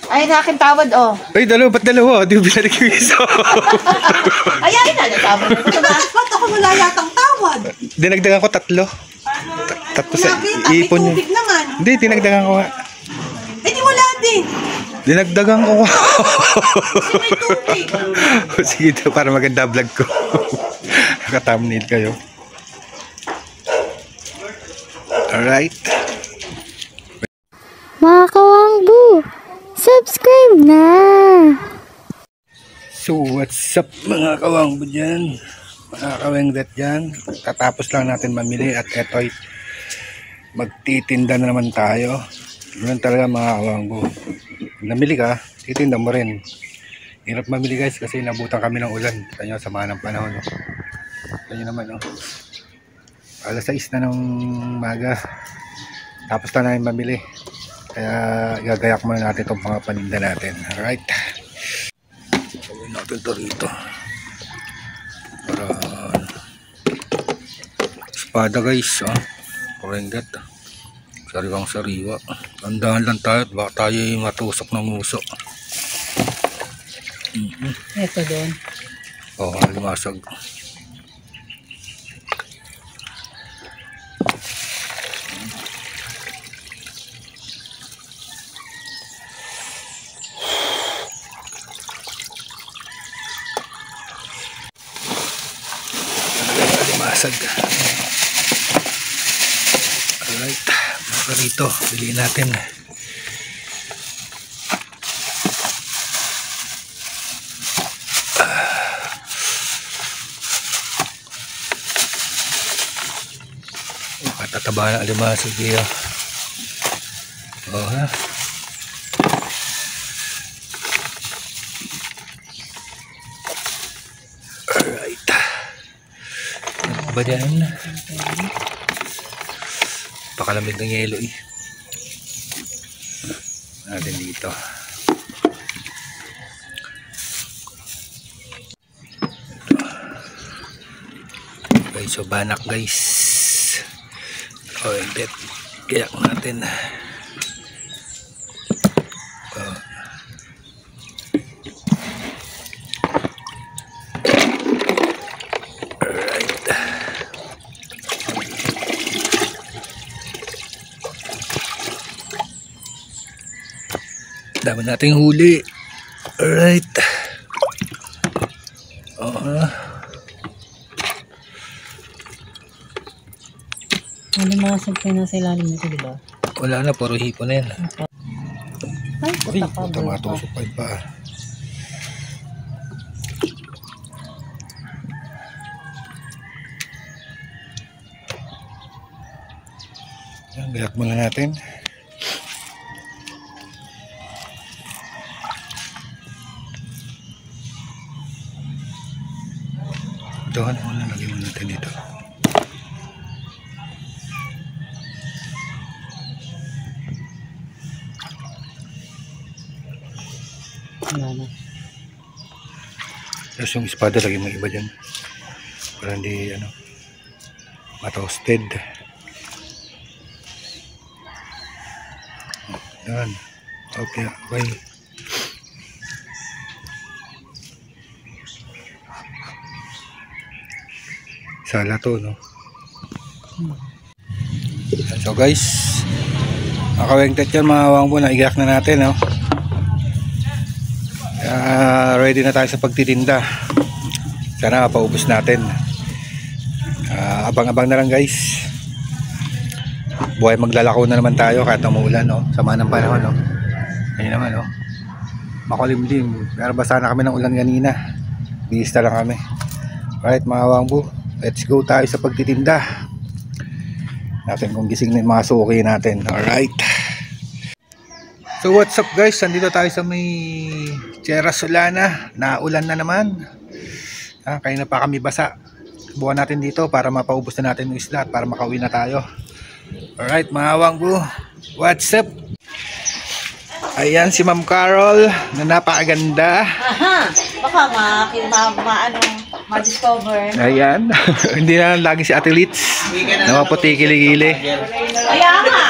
Ay, na akin tawad, oh. Ay, dalawa, ba't dalawa? Di mo binalik yung isa. Ay, na tawad. Ba't ako wala yatang tawad? Dinagdagan ko 3. Tatlo sa ipon yun. Tubig naman. Hindi, dinagdagan ko nga. Eh, di wala din. Dinagdagan ko nga. May tubig. Sige daw, para maganda vlog ko. Naka-thumbnail kayo. Alright. Mga kawangbu, subscribe na! So, what's up mga kawangbu dyan? Mga kawengdet dyan. Tatapos lang natin mamili at eto'y magtitinda na naman tayo. Ganun talaga mga kawangbu. Pag namili ka, titinda mo rin. Hirap mamili guys kasi nabutan kami ng ulan. Kanya sama ng panahon. No? Kanya naman no? Alas 6 na ng maga. Tapos na namin mamili. Kaya gagayak muna natin itong mga paninda natin. Alright. Gawin natin ito rito. Para espada guys. Kurengat. Sariwang sariwa. Tandaan lang tayo. Baka tayo matusok ng uso. Ito doon. Oo, lumasag. Masag. Alright, maka rito biliin natin. Matataba na alimasag dito. Oh ha. Alright. Ba dyan? Pakalamig ng yelo eh. Natin dito. Okay, so banak guys. Oh, hindi. Kayak natin. Dami nating huli. Alright. Ano masag kayo na sa ilalim nito, diba? Wala na, puro hipo na yan. Ay, Uy, puta puta matusok pa yun pa. Yan, gayak muna natin. Ito, ano nalagay mo natin dito? Ano? Tapos yung espada lagi mo iba dyan. Para hindi, ano, matoasted. Yan. Okay, okay. Sala to, no? So guys, makawengtet yan mga wangbo, naigayak na natin, no? Ready na tayo sa pagtitinda. Sana mapaubos natin. Abang-abang na lang guys. Buhay maglalako na naman tayo kahit umuulan, no? Sama ng panahon, no? Ayun naman, no? Makulimlim. Pero basa na kami ng ulan kanina. Bihista lang kami. Alright mga wangbo, let's go tayo sa pagtitinda. Natin kung gising na yung mga suki natin. Alright. So what's up guys, nandito tayo sa may Sierra Solana. Naulan na naman. Kaya na pa kami basa. Buwan natin dito para mapaubos na natin yung isla at para makauwi na tayo. Alright mga wangbo, what's up? Ayan si Ma'am Carol na napakaganda. Aha, baka maano Ma-discover. Ayan. Hindi na lang lagi si Ate Litz. Namaputi kiligili. Kaya nga.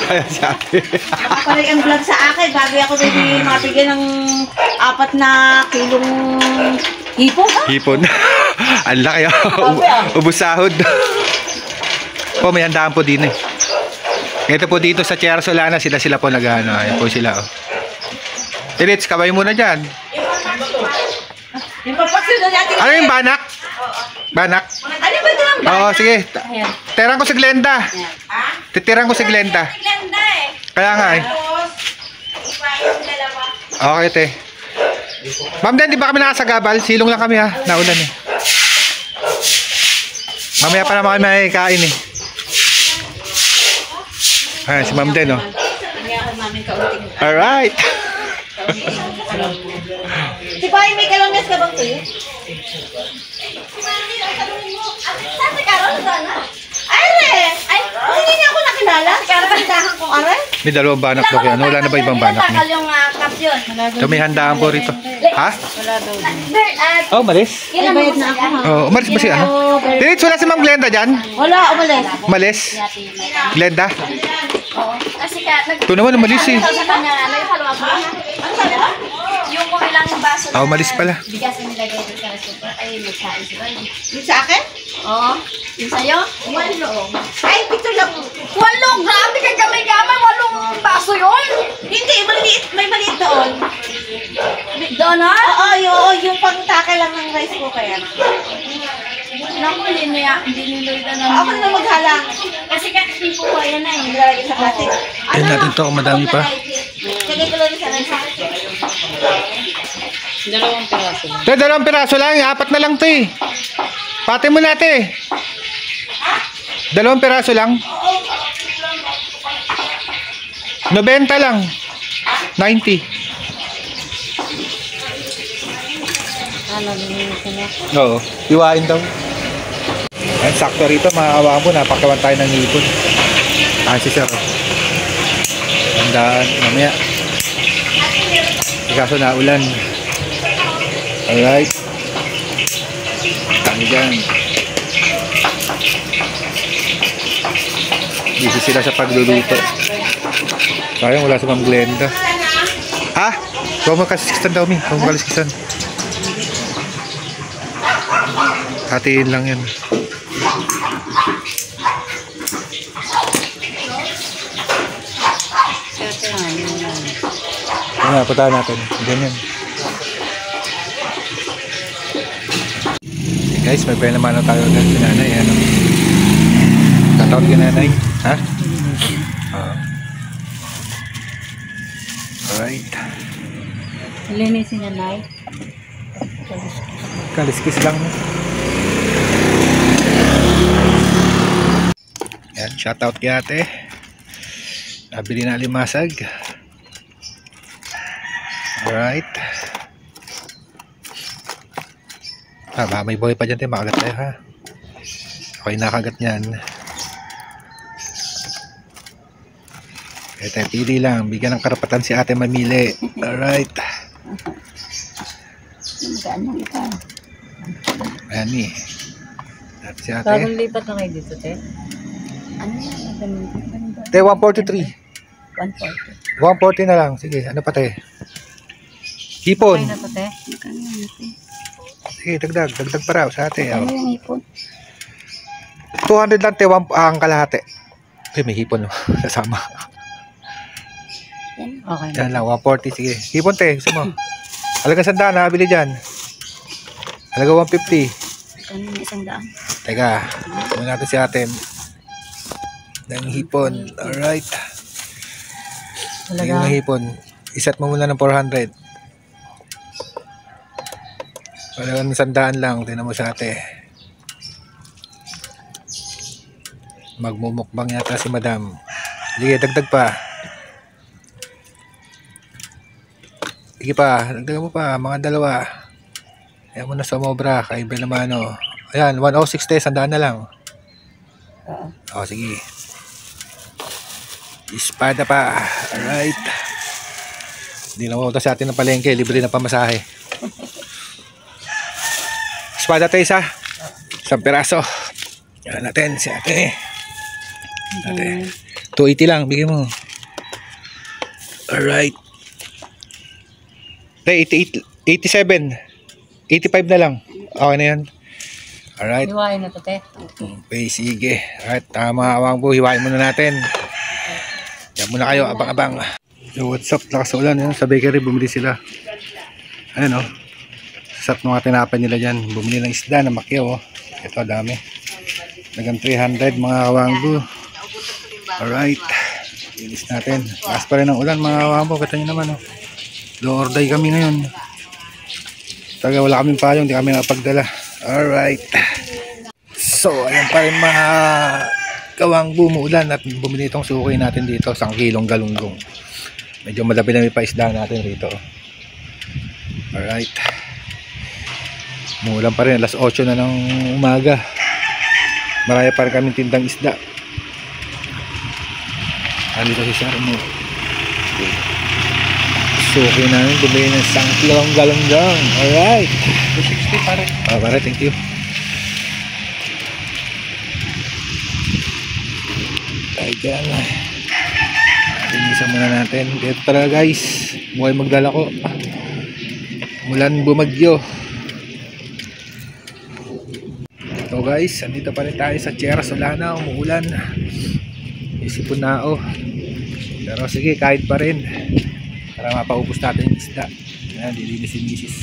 Ayan si Ate. Nakapalik ang vlog sa akin bago ako din mapigyan ng 4 na kilong hipon. Hipon. Ang laki. Ubus sahod. Po, may handaan po din eh. Ito po dito sa Tierra Solana, sila po nag-ano. Ayan po sila. Litz, kabay muna dyan. Yung papaksunan natin. Ano yung banak? Banak? Ano ba ito ang Oo, sige. Tirang ko si Glenda. Titirang ko si Glenda. ganda eh? Kaya nga eh. Okay, te. Ma'am Dan, di ba kami nakasagabal? Silong lang kami ha. Naulan eh. Mamaya pa naman kami makikain eh. Ayan, si Ma'am Dan oh. Alright. Si Pai, may kalanggas ka bang tuyo? Saan si Carol? Ay, re! Ay, hindi niya ako nakilala. Karabandahan kong aray. May dalawang banak daw kaya. Wala na ba ibang banak niya? yung cup yun. Ito may handaan po rito. Ha? Oh, malis? Ay, bayad na ako ha. Oh, umalis ba si ano? Dilits, wala si Ma'am Glenda dyan? Wala, umalis. Malis? Glenda? Kasi ka, Ito naman, umalis eh. sa kanya, may halawa ko. Ano sabi ba? Yung kung ilang baso Ah, umalis pala. bigas ang nilagay doon sa restaurant, ay magsain sila. Yung sa akin? Oo. Yung sa'yo? 8. Ay, pito lang. 8! Grabe ka gamay-gamay! 8 baso yun! Hindi, maliit. May maliit doon. Doon ha? Oo, yung pang-take lang ng rice cooker. Naku, hindi niloy na ako na maghalang. Kasi hindi po ko yan na eh. Nilalagay sa plastic. Ayun natin to, madami pa. Lagay ko lang sa rice cooker. Ito, 2 piraso lang. 4 na lang to eh. Pati mo natin. 2 piraso lang. 90 lang. 90. Ano, linisin na. Oo. Iwain daw. Ayan, sakto rito. Mga kawakan po. Napakawan tayo ng hipon. Ah, si sir. Handaan. Mamaya. Kaso na ulan. Alright. Kami dyan. Busy sila sa pagluluto. Sayang wala sa Ma'am Glenda. Ha? Huwag mo kasikisan daw, Mi. Huwag mo kasikisan. Hatiin lang yan. Ano, puntahan natin. Ganyan. Okay guys, may pwede naman tayo agad si nanay. Ano? Tatawag ka nanay. Ha? Alright. Linisin na, Nay. Kaliskis lang. Yan, shoutout kay ate. Nabili na limasag. Alright. Baka may boy pa dyan tayo. Makagat tayo ha. Okay, nakagat nyan. Kaya tayo pili lang. Bigyan ng karapatan si ate mamili. Alright. Ayan eh. Dati si ate. Bagong lipat na kayo dito, te. Ano yan? Te, 143. 140. 140 na lang. Sige, ano pa te? Hipon. Okay na to, te. Sige, dagdag. Dagdag pa raw sa ate. Ano Oh. yung ipon? 200 lang te, ang kalahati. Okay, may hipon. No? Kasama. Okay na. Yan lang, 140. Sige. Hipon te, gusto mo. Halaga 100, nakabili dyan. Halaga 150. Ano yung 100? Teka, muna natin si ate. Ng hipon. Alright. Sige Talaga. ng hipon. Iset mo muna ng 400. Halaga ng 100 lang. Tingnan mo sa ate. Magmumukbang yata si madam. Sige, dagdag pa. Sige pa, dagdagan mo pa, mga dalawa. Ayan mo na sa mobra, kaiba naman ano. Ayan, 106 te, 100 na lang. Oo, sige. Espada pa. Alright. Hindi na mamunta sa atin ng palengke, libre na pamasahe. espada tayo isa. Isang piraso. Yan natin si ate. Ate. 280 lang, bigay mo. Alright. 88, 87. 85 na lang. Okay na yan. Alright. Hiwain na to, te. Okay, sige. Alright, mga kawangbo, hiwain muna natin. Yan muna kayo, abang-abang. Yo, what's up? Lakas ulan. Yan, sa bakery, bumili sila. Ayan, oh. Sasat mga tinapay nila dyan. Bumili ng isda na makyaw, oh. Ito, dami. Nagang 300, mga kawangbo. Alright. Ilis natin. Lakas pa rin ang ulan, mga kawangbo. Kita nyo naman, oh. Low or die kami ngayon. Taga wala kaming payong, hindi kami nakapagdala. Alright. So, ayan pa rin mga kawangbo, umuulan at bumili itong suki natin dito, 1 kilong galunggong. Medyo madami-dami pa isda natin rito. Alright. Umuulan pa rin, alas 8 na ng umaga. Marami pa rin kaming tindang isda. Andito si Sharmo. Suki namin, bumili ng 1 kilong galunggong. Alright. 260 pare. Pare, thank you. Ay, dyan. Linisan muna natin. Dito talaga guys. Buhay maglalako. Mulan bumagyo. Ito guys, andito pa rin tayo sa Sierra Solana. Umuulan. Isipon na ako. Pero sige, kahit pa rin. Para mapaubos natin yung isda. Ayan, dilinis si misis.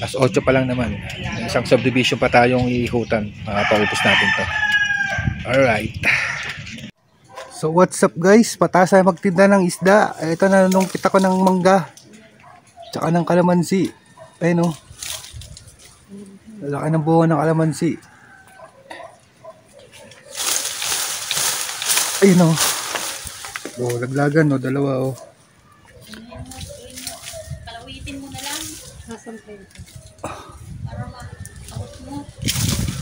Alas 8 pa lang naman. May isang subdivision pa tayong iikutan. Mapaubos natin to. Alright. So what's up guys? Pataas tayo magtinda ng isda. Ito na nung kita ko ng mangga. Tsaka ng kalamansi. Ayun o. Lalaki ng buwan ng kalamansi. Ayun o. Oh, laglagan o, dalawa o. Kalawitin mo na lang. Nasaan kayo? Para ma-out mo.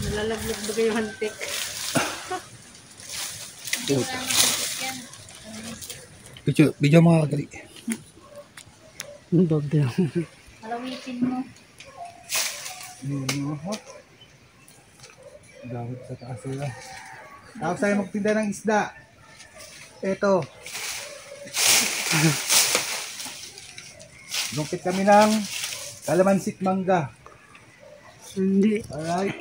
Nalalaglag ba kayo hantik? Video mga kadali. Ang bagay. Kalawitin mo. Dawit sa taas sila. Tapos tayo magtinda ng isda. Ito. Lungkit kami ng kalamansit mangga. Hindi. Alright.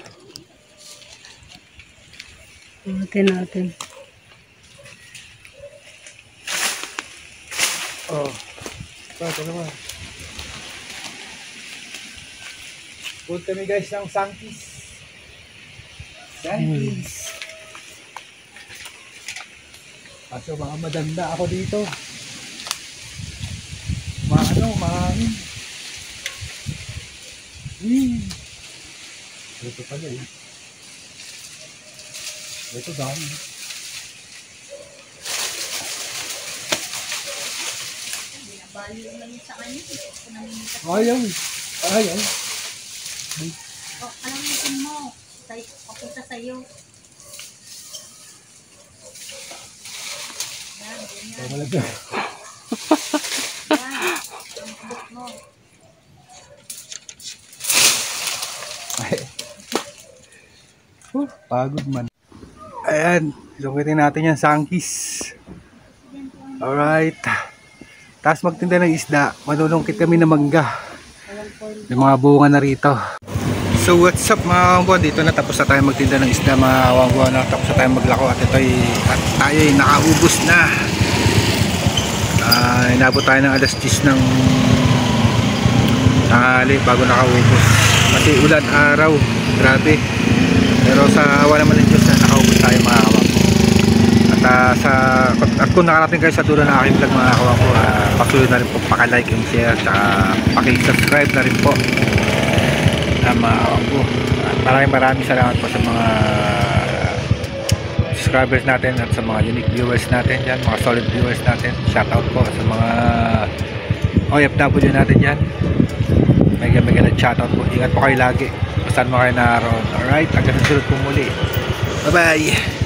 Natin. Oh. Ito naman. Punta kami guys ng Sankis. Kaso mga madanda ako dito. Mahangin. Ito pala eh. Ito dami. Bali lang sa kanya. Ayaw. Oh, kalawitin mo. Papunta sa'yo. Yan, ganyan. Malagyan. Yan. Ang kubot mo. Pagod man. Ayan, lungkitin natin yung Sankis. Alright. Tapos magtinda ng isda. Malulungkit kami ng mangga. May mga bunga na rito. So what's up mga kawangbuan? Dito na tapos na tayo magtinda ng isda mga kawangbuan. Tapos na tayo maglako at ito at tayo ay nakaubos na. Inabot tayo ng alas 10 ng tanghali bago nakaubos. Kasi ulan araw. Grabe. Pero sa awa naman ng Diyos na nakaubos tayo mga kawangbuan. At kung nakarating kayo sa dulo ng aking vlog mga kawangbo, pasuloy na rin po paka-like and share at paki-subscribe na rin po mga kawangbo. At maraming salamat po sa mga subscribers natin at sa mga unique viewers natin dyan, mga solid viewers natin. Shoutout po sa mga OFW natin dyan. Mega na shoutout po. Ingat po kayo lagi. Saan mo kayo naroon. Alright, hanggang sa sunod po muli. Bye bye.